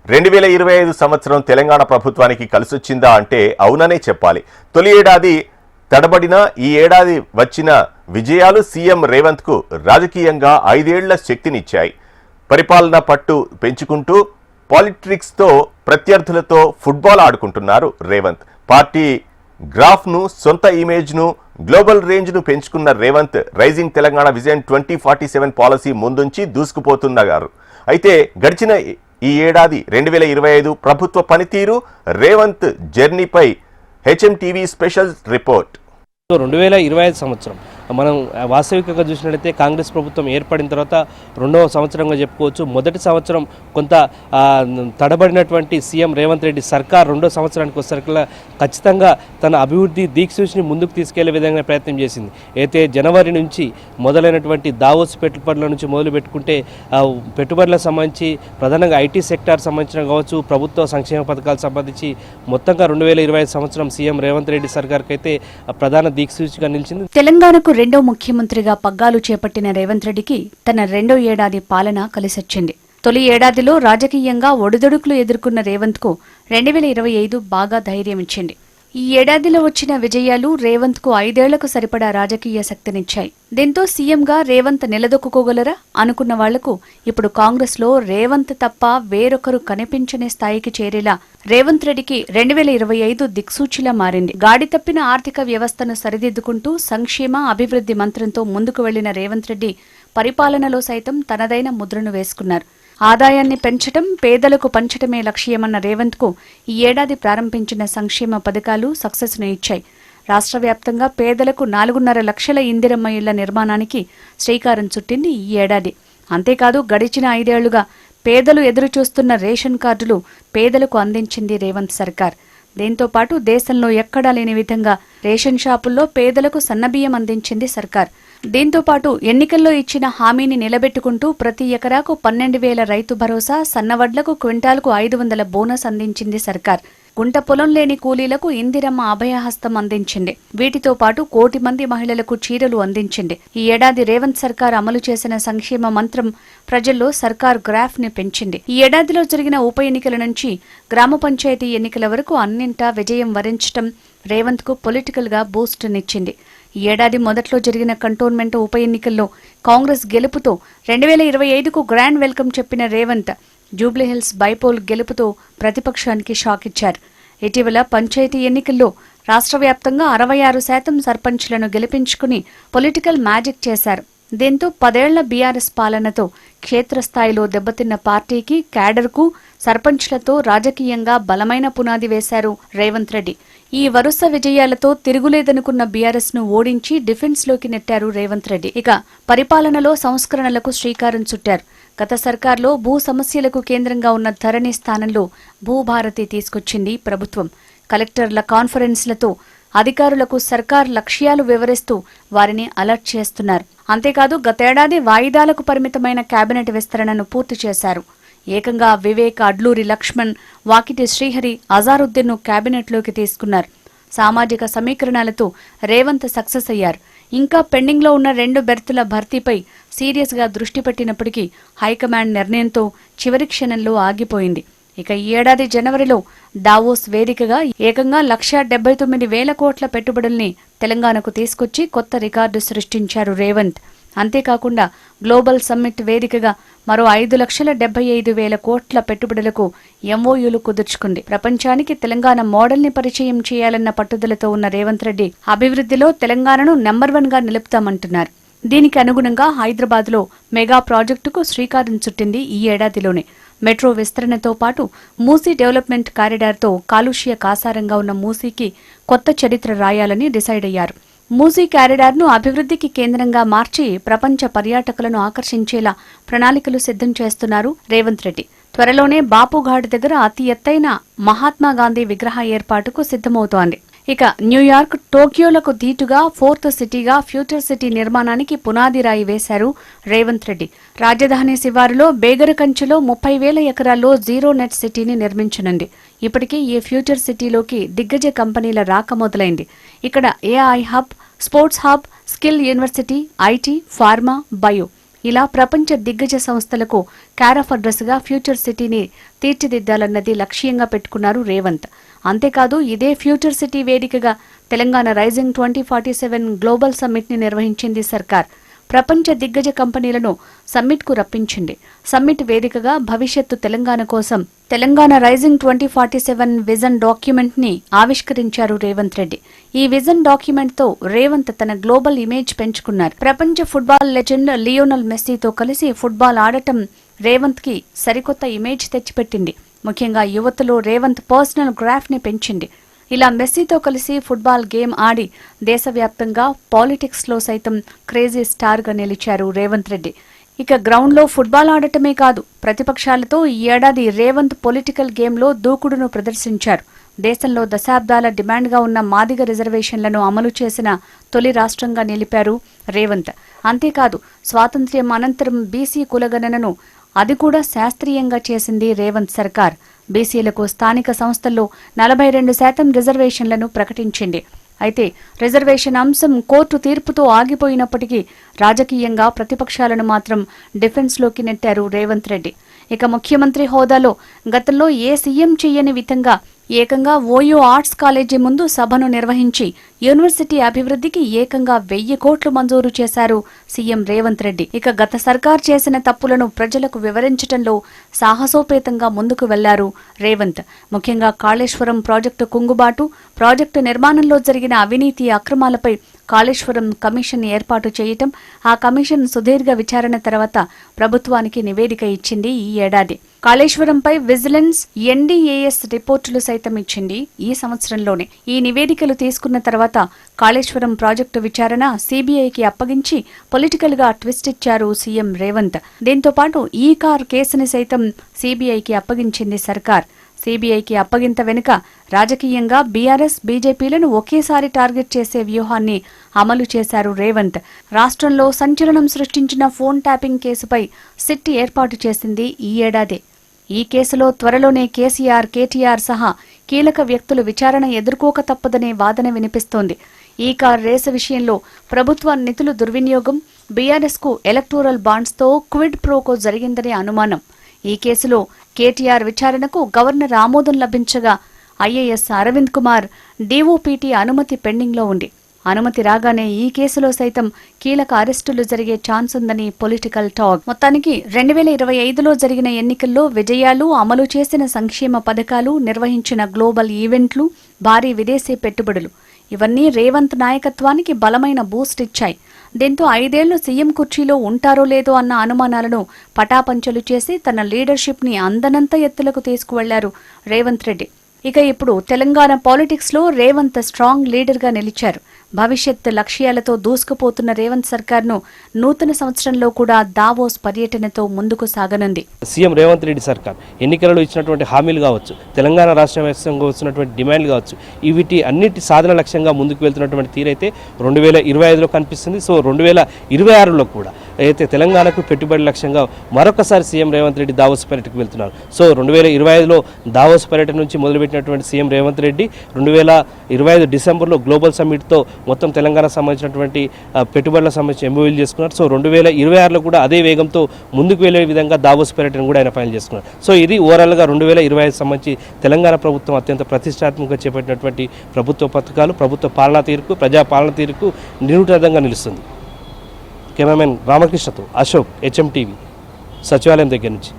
2025 సంవత్సరం తెలంగాణ ప్రభుత్వానికి కలిసొచ్చిందా అంటే అవుననే చెప్పాలి. తొలి ఏడాది తడబడిన ఈ ఏడాది వచ్చిన విజయాలు సీఎం రేవంత్ కు రాజకీయంగా 5 ఏళ్ల శక్తినిచ్చాయి. పరిపాలన పట్టు పెంచుకుంటూ పాలిటిక్స్ తో ప్రత్యర్థులతో ఫుట్బాల్ ఆడుకుంటున్నారు రేవంత్. పార్టీ గ్రాఫ్ ను, సొంత ఇమేజ్ ను, గ్లోబల్ రేంజ్ ను పెంచుకున్న Revanth rising Telangana vision 2047 policy ముందుంచి దూసుకుపోతున్నారు. అయితే గడిచిన ఈ ఏడాది 2025 ప్రభుత్వ పనితీరు, రేవంత్ జర్నీపై హెచ్ఎంటీవీ స్పెషల్ రిపోర్ట్. 2025 సంవత్సరం మనం వాస్తవికంగా చూసినట్లయితే కాంగ్రెస్ ప్రభుత్వం ఏర్పడిన తర్వాత రెండవ సంవత్సరంగా చెప్పుకోవచ్చు. మొదటి సంవత్సరం కొంత తడబడినటువంటి సీఎం రేవంత్ రెడ్డి సర్కార్ రెండో సంవత్సరానికి వచ్చేసరికి ఖచ్చితంగా తన అభివృద్ధి దీక్షని ముందుకు తీసుకెళ్లే విధంగా ప్రయత్నం చేసింది. అయితే జనవరి నుంచి మొదలైనటువంటి దావోస్ పెట్టుబడుల నుంచి మొదలు పెట్టుకుంటే పెట్టుబడులకు సంబంధించి ప్రధానంగా ఐటీ సెక్టార్ సంబంధించిన కావచ్చు, ప్రభుత్వ సంక్షేమ పథకాలకు సంబంధించి మొత్తంగా 2025 సంవత్సరం సీఎం రేవంత్ రెడ్డి సర్కార్కి అయితే ప్రధాన దిక్సూచిగా నిలిచింది. తెలంగాణకు రెండో ముఖ్యమంత్రిగా పగ్గాలు చేపట్టిన రేవంత్ రెడ్డికి తన రెండో ఏడాది పాలన కలిసొచ్చింది. తొలి ఏడాదిలో రాజకీయంగా ఒడిదుడుకులు ఎదుర్కొన్న రేవంత్ కు 2025 బాగా ధైర్యం ఇచ్చింది. ఈ ఏడాదిలో వచ్చిన విజయాలు రేవంత్ కు 5 ఏళ్లకు సరిపడా రాజకీయ శక్తినిచ్చాయి. దీంతో సీఎంగా రేవంత్ నిలదొక్కుకోగలరా అనుకున్న వాళ్లకు ఇప్పుడు కాంగ్రెస్ లో రేవంత్ తప్ప వేరొకరు కనిపించని స్థాయికి చేరేలా రేవంత్ రెడ్డికి 2025 దిక్సూచిలా మారింది. గాడి తప్పిన ఆర్థిక వ్యవస్థను సరిదిద్దుకుంటూ సంక్షేమ అభివృద్ధి మంత్రంతో ముందుకు వెళ్లిన రేవంత్ రెడ్డి పరిపాలనలో సైతం తనదైన ముద్రను వేసుకున్నారు. ఆదాయాన్ని పెంచటం, పేదలకు పంచటమే లక్ష్యమన్న రేవంత్ కు ఈ ఏడాది ప్రారంభించిన సంక్షేమ పథకాలు సక్సెస్ను ఇచ్చాయి. రాష్ట్ర వ్యాప్తంగా పేదలకు 4.5 లక్షల ఇందిరమ్మ ఇళ్ల నిర్మాణానికి శ్రీకారం చుట్టింది ఈ ఏడాది. అంతేకాదు గడిచిన 5 ఏళ్లుగా పేదలు ఎదురుచూస్తున్న రేషన్ కార్డులు పేదలకు అందించింది రేవంత్ సర్కార్. దీంతో పాటు దేశంలో ఎక్కడా లేని విధంగా రేషన్ షాపుల్లో పేదలకు సన్నబియ్యం అందించింది సర్కార్. దీంతో పాటు ఎన్నికల్లో ఇచ్చిన హామీని నిలబెట్టుకుంటూ ప్రతి ఎకరాకు 12,000 రైతు భరోసా, సన్నవడ్లకు క్వింటాల్కు 500 బోనస్ అందించింది సర్కార్. గుంట పొలం లేని కూలీలకు ఇందిరమ్మ అభయహస్తం అందించింది. వీటితో పాటు 1 కోటి మంది మహిళలకు చీరలు అందించింది. ఈ ఏడాది రేవంత్ సర్కార్ అమలు చేసిన సంక్షేమ మంత్రం ప్రజల్లో సర్కార్ గ్రాఫ్ ని పెంచింది. ఈ ఏడాదిలో జరిగిన ఉప ఎన్నికల నుంచి గ్రామ పంచాయతీ ఎన్నికల వరకు అన్నింటా విజయం వరించడం రేవంత్ కు పొలిటికల్ గా బూస్ట్ నిచ్చింది. ఈ ఏడాది మొదట్లో జరిగిన కంటోన్మెంట్ ఉప ఎన్నికల్లో కాంగ్రెస్ గెలుపుతో 2025కు గ్రాండ్ వెల్కమ్ చెప్పిన రేవంత్ జూబ్లీహిల్స్ బైపోల్ గెలుపుతో ప్రతిపక్షానికి షాక్ ఇచ్చారు. ఇటీవల పంచాయతీ ఎన్నికల్లో రాష్ట్ర వ్యాప్తంగా 66% సర్పంచ్లను గెలిపించుకుని పొలిటికల్ మ్యాజిక్ చేశారు. దీంతో 10 ఏళ్ల బీఆర్ఎస్ పాలనతో క్షేత్రస్థాయిలో దెబ్బతిన్న పార్టీకి, క్యాడర్కు, సర్పంచ్లతో రాజకీయంగా బలమైన పునాది వేశారు రేవంత్ రెడ్డి. ఈ వరుస విజయాలతో తిరుగులేదనుకున్న బీఆర్ఎస్ ను ఓడించి డిఫెన్స్ లోకి నెట్టారు రేవంత్ రెడ్డి. ఇక పరిపాలనలో సంస్కరణలకు శ్రీకారం చుట్టారు. గత సర్కార్లో భూ సమస్యలకు కేంద్రంగా ఉన్న ధరణి స్థానంలో భూభారతి తీసుకొచ్చింది ప్రభుత్వం. కలెక్టర్ల కాన్ఫరెన్స్లతో అధికారులకు సర్కార్ లక్ష్యాలు వివరిస్తూ వారిని అలర్ట్ చేస్తున్నారు. అంతేకాదు గతేడాది వాయిదాలకు పరిమితమైన కేబినెట్ విస్తరణను పూర్తి చేశారు. ఏకంగా వివేక్, అడ్లూరి లక్ష్మణ్, వాకిటి శ్రీహరి, అజారుద్దీన్ ను కేబినెట్లోకి తీసుకున్నారు. సామాజిక సమీకరణాలతో రేవంత్ సక్సెస్ అయ్యారు. ఇంకా పెండింగ్లో ఉన్న 2 బెర్తుల భర్తీపై సీరియస్ గా దృష్టి పెట్టినప్పటికీ హైకమాండ్ నిర్ణయంతో చివరి క్షణంలో ఆగిపోయింది. ఇక ఈ ఏడాది జనవరిలో దావోస్ వేదికగా ఏకంగా 1,79,000 కోట్ల పెట్టుబడుల్ని తెలంగాణకు తీసుకొచ్చి కొత్త రికార్డు సృష్టించారు రేవంత్. అంతేకాకుండా గ్లోబల్ సమ్మిట్ వేదికగా మరో 5,75,000 కోట్ల పెట్టుబడులకు ఎంఓయూలు కుదుర్చుకుంది. ప్రపంచానికి తెలంగాణ మోడల్ ని పరిచయం చేయాలన్న పట్టుదలతో ఉన్న రేవంత్ రెడ్డి అభివృద్ధిలో తెలంగాణను నెంబర్ 1 గా నిలుపుతామంటున్నారు. దీనికి అనుగుణంగా హైదరాబాద్ లో మెగా ప్రాజెక్టుకు శ్రీకారం చుట్టింది ఈ ఏడాదిలోనే. మెట్రో విస్తరణతో పాటు మూసీ డెవలప్మెంట్ కారిడార్తో కాలుష్య కాసారంగా ఉన్న మూసీకి కొత్త చరిత్ర రాయాలని డిసైడ్ అయ్యారు. మూసీ కారిడార్ను అభివృద్ధికి కేంద్రంగా మార్చి ప్రపంచ పర్యాటకులను ఆకర్షించేలా ప్రణాళికలు సిద్ధం చేస్తున్నారు రేవంత్ రెడ్డి. త్వరలోనే బాపుఘాట్ దగ్గర అతి ఎత్తైన మహాత్మాగాంధీ విగ్రహ ఏర్పాటుకు సిద్ధమవుతోంది. ఇక న్యూయార్క్, టోక్యోలకు ధీటుగా 4th సిటీగా ఫ్యూచర్ సిటీ నిర్మాణానికి పునాది రాయి వేశారు రేవంత్ రెడ్డి. రాజధాని శివారులో బేగరకంచెలో 30,000 ఎకరాల్లో జీరో నెట్ సిటీని నిర్మించనుంది. ఇప్పటికే ఈ ఫ్యూచర్ సిటీలోకి దిగ్గజ కంపెనీల రాక మొదలైంది. ఇక్కడ AI hub, sports hub, skill university, IT, pharma, bio ఇలా ప్రపంచ దిగ్గజ సంస్థలకు క్యారఫ్ అడ్రస్గా ఫ్యూచర్ సిటీని తీర్చిదిద్దాలన్నది లక్ష్యంగా పెట్టుకున్నారు రేవంత్. అంతేకాదు ఇదే ఫ్యూచర్ సిటీ వేదికగా తెలంగాణ రైజింగ్ 2047 గ్లోబల్ సమ్మిట్ ని నిర్వహించింది సర్కార్. ప్రపంచ దిగ్గజ కంపెనీలను సమ్మిట్కు రప్పించింది. సమ్మిట్ వేదికగా భవిష్యత్తు తెలంగాణ కోసం తెలంగాణ రైజింగ్ 2047 విజన్ డాక్యుమెంట్ ని ఆవిష్కరించారు రేవంత్ రెడ్డి. ఈ విజన్ డాక్యుమెంట్ తో రేవంత్ తన గ్లోబల్ ఇమేజ్ పెంచుకున్నారు. ప్రపంచ ఫుట్బాల్ లెజెండ్ లియోనల్ మెస్సీతో కలిసి ఫుట్బాల్ ఆడటం రేవంత్ కి సరికొత్త ఇమేజ్ తెచ్చిపెట్టింది. ముఖ్యంగా యువతలో రేవంత్ పర్సనల్ గ్రాఫ్ ని పెంచింది. ఇలా మెస్సీతో కలిసి ఫుట్బాల్ గేమ్ ఆడి దేశవ్యాప్తంగా పాలిటిక్స్ లో సైతం క్రేజీ స్టార్ గా నిలిచారు రేవంత్ రెడ్డి. ఇక గ్రౌండ్ లో ఫుట్బాల్ ఆడటమే కాదు, ప్రతిపక్షాలతో ఈ ఏడాది రేవంత్ పొలిటికల్ గేమ్ లో దూకుడును ప్రదర్శించారు. దేశంలో దశాబ్దాల డిమాండ్ గా ఉన్న మాదిగ రిజర్వేషన్లను అమలు చేసిన తొలి రాష్ట్రంగా నిలిపారు రేవంత్. అంతేకాదు స్వాతంత్ర్యం అనంతరం బీసీ కులగణనను అది కూడా శాస్త్రీయంగా చేసింది రేవంత్ సర్కార్. బీసీలకు స్థానిక సంస్థల్లో 42% రిజర్వేషన్లను ప్రకటించింది. అయితే రిజర్వేషన్ అంశం కోర్టు తీర్పుతో ఆగిపోయినప్పటికీ రాజకీయంగా ప్రతిపక్షాలను మాత్రం డిఫెన్స్లోకి నెట్టారు రేవంత్ రెడ్డి. ఇక ముఖ్యమంత్రి హోదాలో గతంలో ఏ సీఎం చెయ్యని విధంగా ఏకంగా ఓయూ ఆర్ట్స్ కాలేజీ ముందు సభను నిర్వహించి యూనివర్సిటీ అభివృద్ధికి ఏకంగా 1000 కోట్లు మంజూరు చేశారు సీఎం రేవంత్ రెడ్డి. ఇక గత సర్కార్ చేసిన తప్పులను ప్రజలకు వివరించడంలో సాహసోపేతంగా ముందుకు వెళ్లారు రేవంత్. ముఖ్యంగా కాళేశ్వరం ప్రాజెక్టు కుంగుబాటు, ప్రాజెక్టు నిర్మాణంలో జరిగిన అవినీతి అక్రమాలపై కాళేశ్వరం కమిషన్ ఏర్పాటు చేయటం, ఆ కమిషన్ సుదీర్ఘ విచారణ తర్వాత ప్రభుత్వానికి నివేదిక ఇచ్చింది ఈ ఏడాది. కాళేశ్వరంపై విజిలెన్స్, ఎన్డీఏఎస్ రిపోర్టులు సైతం ఇచ్చింది ఈ సంవత్సరంలోనే. ఈ నివేదికలు తీసుకున్న తర్వాత కాళేశ్వరం ప్రాజెక్టు విచారణ సీబీఐకి అప్పగించి పొలిటికల్ గా ట్విస్ట్ ఇచ్చారు సీఎం రేవంత్. దీంతో పాటు ఈ కార్ కేసుని సైతం సీబీఐకి అప్పగించింది సర్కార్. సీబీఐకి అప్పగింత వెనుక రాజకీయంగా బీఆర్ఎస్, బీజేపీలను ఒకేసారి టార్గెట్ చేసే వ్యూహాన్ని అమలు చేశారు రేవంత్. రాష్ట్రంలో సంచలనం సృష్టించిన ఫోన్ ట్యాపింగ్ కేసుపై సిట్ ఏర్పాటు చేసింది ఈ ఏడాది. ఈ కేసులో త్వరలోనే కేసీఆర్, కేటీఆర్ సహా కీలక వ్యక్తులు విచారణ ఎదుర్కోక తప్పదనే వాదన వినిపిస్తోంది. ఈ కార్ రేసు విషయంలో ప్రభుత్వ నిధులు దుర్వినియోగం, బీఆర్ఎస్ కు ఎలక్టోరల్ బాండ్స్తో క్విడ్ ప్రోకో జరిగిందనే అనుమానం. ఈ కేసులో కేటీఆర్ విచారణకు గవర్నర్ ఆమోదం లభించగా ఐఏఎస్ అరవింద్ కుమార్ డీఓపీటీ అనుమతి పెండింగ్లో ఉంది. అనుమతి రాగానే ఈ కేసులో సైతం కీలక అరెస్టులు జరిగే ఛాన్స్ ఉందని పొలిటికల్ టాక్. మొత్తానికి 2025లో జరిగిన ఎన్నికల్లో విజయాలు, అమలు చేసిన సంక్షేమ పథకాలు, నిర్వహించిన గ్లోబల్ ఈవెంట్లు, భారీ విదేశీ పెట్టుబడులు ఇవన్నీ రేవంత్ నాయకత్వానికి బలమైన బూస్ట్ ఇచ్చాయి. దీంతో 5 ఏళ్లు సీఎం కుర్చీలో ఉంటారో లేదో అన్న అనుమానాలను పటాపంచలు చేసి తన లీడర్షిప్ ని అందనంత ఎత్తులకు తీసుకువెళ్లారు రేవంత్ రెడ్డి. ఇక ఇప్పుడు తెలంగాణ పాలిటిక్స్ లో రేవంత్ స్ట్రాంగ్ లీడర్ గా నిలిచారు. భవిష్యత్ లక్ష్యాలతో దూసుకుపోతున్న రేవంత్ సర్కార్ను నూతన సంవత్సరంలో కూడా దావోస్ పర్యటనతో ముందుకు సాగనుంది. సీఎం రేవంత్ రెడ్డి సర్కార్ ఎన్నికలలో ఇచ్చినటువంటి హామీలు కావచ్చు, తెలంగాణ రాష్ట్ర వ్యాప్తంగా వస్తున్నటువంటి డిమాండ్లు కావచ్చు, వీటి అన్నిటి సాధన లక్ష్యంగా ముందుకు వెళ్తున్నటువంటి తీరైతే 2025లో కనిపిస్తుంది. సో 2026లో కూడా అయితే తెలంగాణకు పెట్టుబడి లక్ష్యంగా మరొకసారి సీఎం రేవంత్ రెడ్డి దావోస్ పర్యటనకు వెళ్తున్నారు. సో 2025లో దావోస్ పర్యటన నుంచి మొదలుపెట్టినటువంటి సీఎం రేవంత్ రెడ్డి 2025 డిసెంబర్లో గ్లోబల్ సమ్మిట్తో మొత్తం తెలంగాణకు సంబంధించినటువంటి పెట్టుబడులకు సంబంధించి ఎంఓయూలు చేసుకున్నారు. సో 2026లో కూడా అదే వేగంతో ముందుకు వెళ్లే విధంగా దావోస్ పర్యటన కూడా ఆయన ఫైనల్ చేసుకున్నారు. సో ఇది ఓవరాల్గా 2025 సంబంధించి తెలంగాణ ప్రభుత్వం అత్యంత ప్రతిష్టాత్మకంగా చేపట్టినటువంటి ప్రభుత్వ పథకాలు, ప్రభుత్వ పాలనా తీరుకు, ప్రజా పాలనా తీరుకు నిరుటంగా నిలుస్తుంది. కెమెరామెన్ రామకృష్ణతో అశోక్, HM టీవీ, సచివాలయం దగ్గర నుంచి.